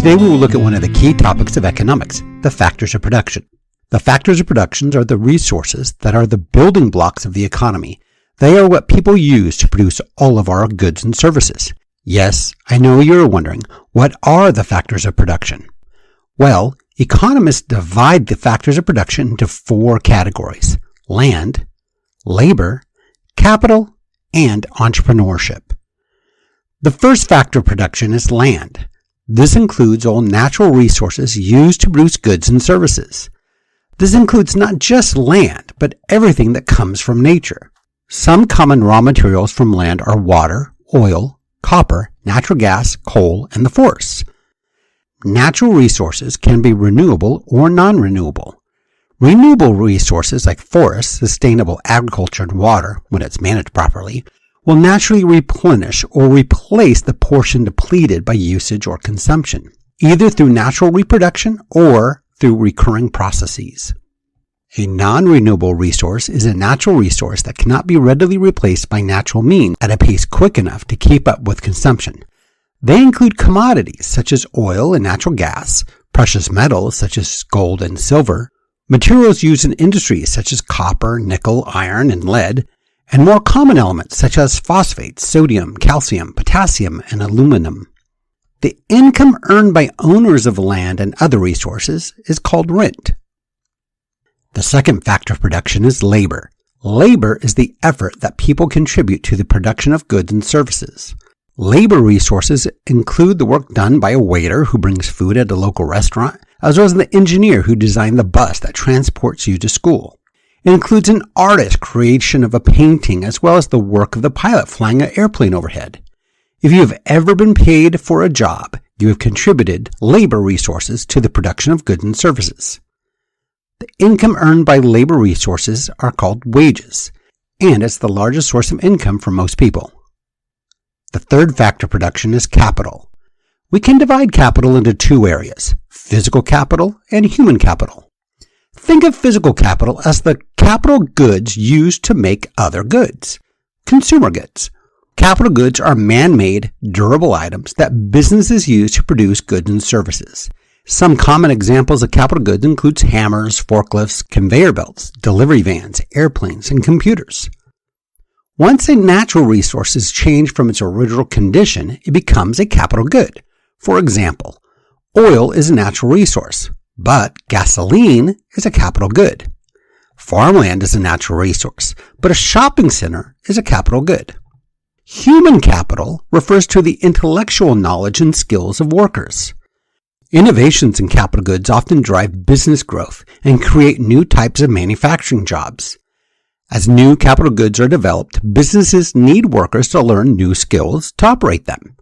Today we will look at one of the key topics of economics, the factors of production. The factors of production are the resources that are the building blocks of the economy. They are what people use to produce all of our goods and services. Yes, I know you're wondering, what are the factors of production? Well, economists divide the factors of production into 4 categories: land, labor, capital, and entrepreneurship. The first factor of production is land. This includes all natural resources used to produce goods and services. This includes not just land, but everything that comes from nature. Some common raw materials from land are water, oil, copper, natural gas, coal, and the forests. Natural resources can be renewable or non-renewable. Renewable resources like forests, sustainable agriculture, and water, when it's managed properly, will naturally replenish or replace the portion depleted by usage or consumption, either through natural reproduction or through recurring processes. A non-renewable resource is a natural resource that cannot be readily replaced by natural means at a pace quick enough to keep up with consumption. They include commodities such as oil and natural gas, precious metals such as gold and silver, materials used in industries such as copper, nickel, iron, and lead, and more common elements such as phosphates, sodium, calcium, potassium, and aluminum. The income earned by owners of land and other resources is called rent. The second factor of production is labor. Labor is the effort that people contribute to the production of goods and services. Labor resources include the work done by a waiter who brings food at a local restaurant, as well as the engineer who designed the bus that transports you to school. It includes an artist's creation of a painting, as well as the work of the pilot flying an airplane overhead. If you have ever been paid for a job, you have contributed labor resources to the production of goods and services. The income earned by labor resources are called wages, and it's the largest source of income for most people. The third factor of production is capital. We can divide capital into 2 areas: physical capital and human capital. Think of physical capital as the capital goods used to make other goods, consumer goods. Capital goods are man-made, durable items that businesses use to produce goods and services. Some common examples of capital goods include hammers, forklifts, conveyor belts, delivery vans, airplanes, and computers. Once a natural resource is changed from its original condition, it becomes a capital good. For example, oil is a natural resource, but gasoline is a capital good. Farmland is a natural resource, but a shopping center is a capital good. Human capital refers to the intellectual knowledge and skills of workers. Innovations in capital goods often drive business growth and create new types of manufacturing jobs. As new capital goods are developed, businesses need workers to learn new skills to operate them.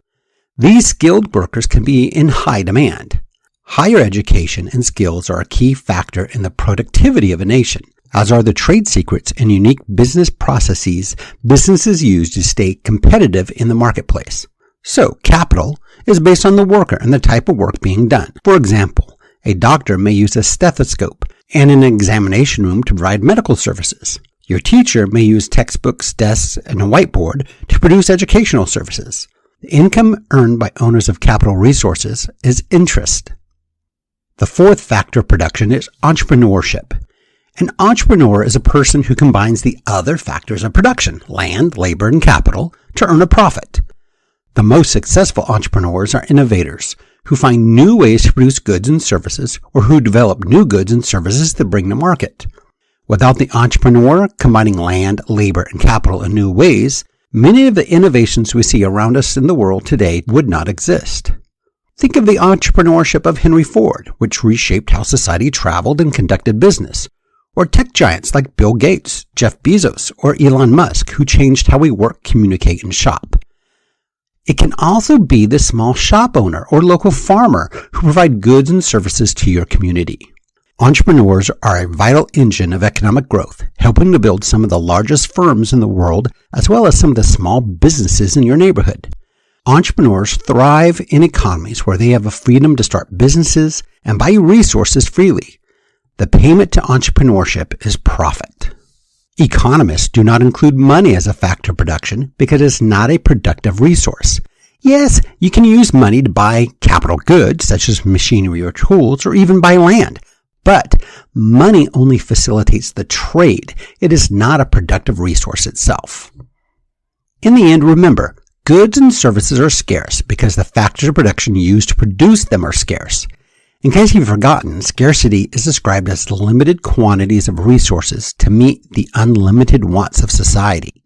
These skilled workers can be in high demand. Higher education and skills are a key factor in the productivity of a nation, as are the trade secrets and unique business processes businesses use to stay competitive in the marketplace. So, capital is based on the worker and the type of work being done. For example, a doctor may use a stethoscope and an examination room to provide medical services. Your teacher may use textbooks, desks, and a whiteboard to produce educational services. The income earned by owners of capital resources is interest. The fourth factor of production is entrepreneurship. An entrepreneur is a person who combines the other factors of production, land, labor, and capital, to earn a profit. The most successful entrepreneurs are innovators who find new ways to produce goods and services, or who develop new goods and services to bring to market. Without the entrepreneur combining land, labor, and capital in new ways, many of the innovations we see around us in the world today would not exist. Think of the entrepreneurship of Henry Ford, which reshaped how society traveled and conducted business, or tech giants like Bill Gates, Jeff Bezos, or Elon Musk, who changed how we work, communicate, and shop. It can also be the small shop owner or local farmer who provide goods and services to your community. Entrepreneurs are a vital engine of economic growth, helping to build some of the largest firms in the world, as well as some of the small businesses in your neighborhood. Entrepreneurs thrive in economies where they have a freedom to start businesses and buy resources freely. The payment to entrepreneurship is profit. Economists do not include money as a factor of production because it's not a productive resource. Yes, you can use money to buy capital goods such as machinery or tools, or even buy land. But money only facilitates the trade. It is not a productive resource itself. In the end, remember, goods and services are scarce because the factors of production used to produce them are scarce. In case you've forgotten, scarcity is described as limited quantities of resources to meet the unlimited wants of society.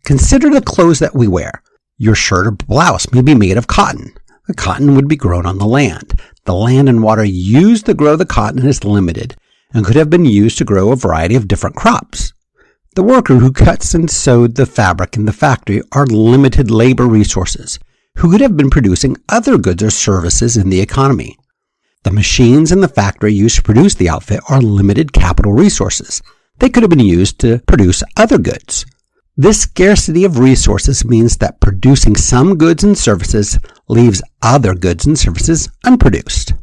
Consider the clothes that we wear. Your shirt or blouse may be made of cotton. The cotton would be grown on the land. The land and water used to grow the cotton is limited and could have been used to grow a variety of different crops. The worker who cuts and sewed the fabric in the factory are limited labor resources who could have been producing other goods or services in the economy. The machines in the factory used to produce the outfit are limited capital resources. They could have been used to produce other goods. This scarcity of resources means that producing some goods and services leaves other goods and services unproduced.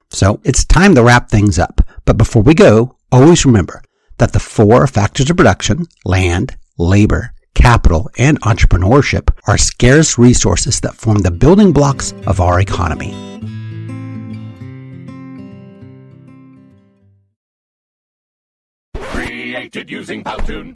So it's time to wrap things up. But before we go, always remember that the 4 factors of production, land, labor, capital, and entrepreneurship, are scarce resources that form the building blocks of our economy. Created using Powtoon.